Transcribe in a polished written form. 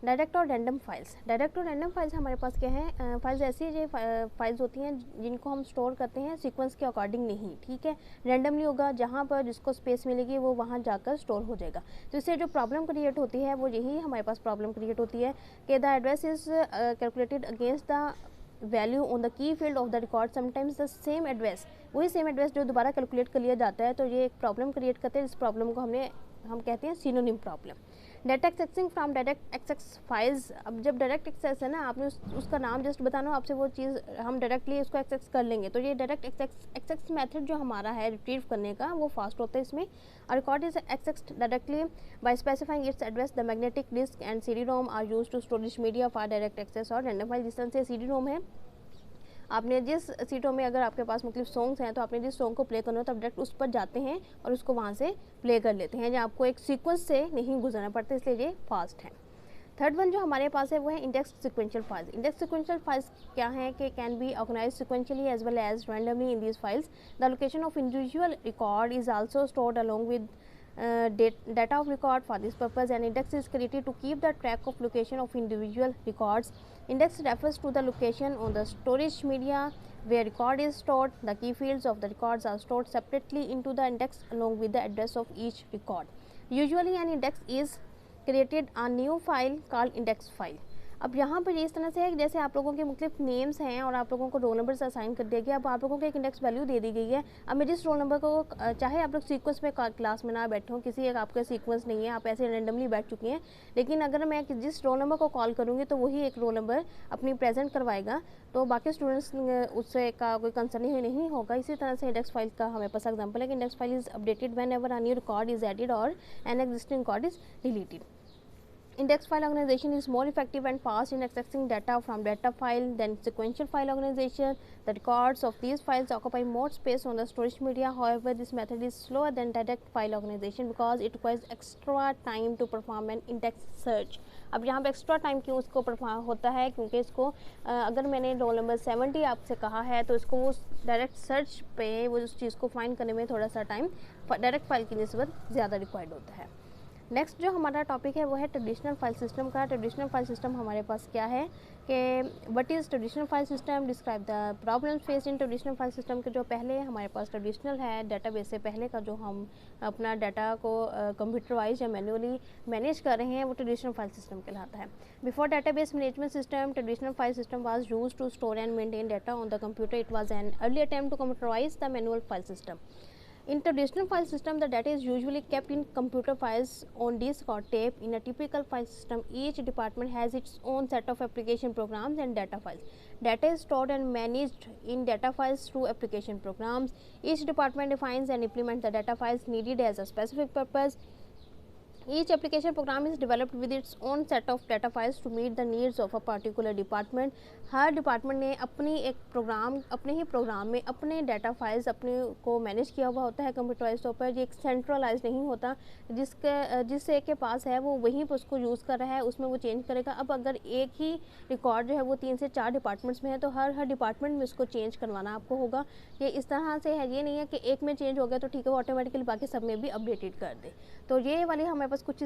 Direct और random files. Direct और random files हमारे पास क्या है, फाइल्स ऐसी जो फाइल्स होती हैं जिनको हम स्टोर करते हैं सीक्वेंस के अकॉर्डिंग नहीं, ठीक है, रैंडमली होगा, जहाँ पर जिसको स्पेस मिलेगी वो वहाँ जाकर स्टोर हो जाएगा। तो इससे जो प्रॉब्लम क्रिएट होती है वो यही हमारे पास प्रॉब्लम क्रिएट होती है कि the address is calculated against the value on the key field of the record, sometimes the same address, वही सेम एड्रेस जो दोबारा कैलकुलेट कर लिया जाता है। तो ये एक प्रॉब्लम क्रिएट करते हैं, इस प्रॉब्लम को हम कहते हैं synonym problem. Data accessing from direct access files. अब जब डायरेक्ट एक्सेस है ना, आपने उसका नाम जस्ट बताना, आपसे वो चीज़ हम डायरेक्टली उसको एक्सेस कर लेंगे। तो ये डायरेक्ट एक्सेस मेथड जो हमारा है रिट्रीव करने का वो फास्ट होता है इसमें। और record is accessed directly by specifying its address. The magnetic disk and CD ROM are use to storage media for direct access और रैंडम फाइल। जिस तरह से CD रोम है, आपने जिस सीटों में अगर आपके पास मतलब सॉन्ग्स हैं तो आपने जिस सॉन्ग को प्ले करना हो तो आप डायरेक्ट उस पर जाते हैं और उसको वहाँ से प्ले कर लेते हैं, जहाँ आपको एक सीक्वेंस से नहीं गुजरना पड़ता, इसलिए ये फास्ट है। थर्ड वन जो हमारे पास है वो है index sequential files. Index sequential files क्या है कि can be organize sequentially as well as randomly in these files. The location of individual record is also stored along with data of record. For this purpose an index is created to keep the track of location of individual records. Index refers to the location on the storage media where record is stored. The key fields of the records are stored separately into the index along with the address of each record. Usually an index is created a new file called index file. अब यहाँ पर इस तरह से है कि जैसे आप लोगों के मुख्तलिफ नेम्स हैं और आप लोगों को रोल नंबर से असाइन कर दिया गया। अब आप लोगों को एक इंडेक्स वैल्यू दे दी गई है। अब मैं जिस रोल नंबर को, चाहे आप लोग सीक्वेंस में क्लास में ना बैठे हो, किसी एक आपका सीक्वेंस नहीं है, आप ऐसे रैंडमली बैठ चुकी हैं, लेकिन अगर मैं जिस रोल नंबर को कॉल करूँगी तो वही एक रोल नंबर अपनी प्रेजेंट करवाएगा, तो बाकी स्टूडेंट्स उससे का कोई कंसर्न नहीं होगा। इसी तरह से इंडेक्स फाइल का हमें पास एग्जाम्पल है कि index file is updated whenever a new record is added और an existing record is deleted. Index file organization is more effective and fast in accessing data from data file than sequential file organization. The records of these files occupy more space on the storage media. However, this method is slower than direct file organization because it requires extra time to perform an index search. अब यहाँ पे extra time क्यों उसको perform होता है, क्योंकि इसको अगर मैंने रोल नंबर 70 आपसे कहा है तो इसको वो डायरेक्ट सर्च पे वो उस चीज़ को फाइंड करने में थोड़ा सा टाइम डायरेक्ट फाइल की निस्बत ज़्यादा रिक्वायर्ड होता है। नेक्स्ट जो हमारा टॉपिक है वो है ट्रेडिशनल फाइल सिस्टम का। ट्रेडिशनल फाइल सिस्टम हमारे पास क्या है कि what is traditional file system, describe the problem face in traditional file system के। जो पहले हमारे पास ट्रेडिशनल है डेटाबेस से पहले का, जो हम अपना डाटा को कंप्यूटर वाइज या मैनुअली मैनेज कर रहे हैं, वो ट्रेडिशनल फाइल सिस्टम कहलाता है। Before database management system, traditional file system was used to store and maintain data on the computer. It was an early attempt to computerize the manual file system. In traditional file system, the data is usually kept in computer files on disk or tape. In a typical file system, each department has its own set of application programs and data files. Data is stored and managed in data files through application programs. Each department defines and implements the data files needed as a specific purpose. Each application program is developed with its own set of data files to meet the needs of a particular department. Her department ने अपनी एक programme, अपने ही programme में अपने data files अपने को manage किया हुआ होता है कंप्यूटराइज तौर पर। ये एक सेंट्रलाइज नहीं होता, जिस एक के पास है वो वहीं पर उसको यूज़ कर रहा है, उसमें वो चेंज करेगा। अब अगर एक ही रिकॉर्ड जो है वो 3 से 4 डिपार्टमेंट्स में है तो हर डिपार्टमेंट में उसको चेंज करवाना आपको होगा। ये इस तरह से है, ये नहीं है कि एक में चेंज हो गया तो ठीक है वो ऑटोमेटिकली बाकी सब में भी अपडेटेड कर दे। तो ये वाली हमारे पास कुछ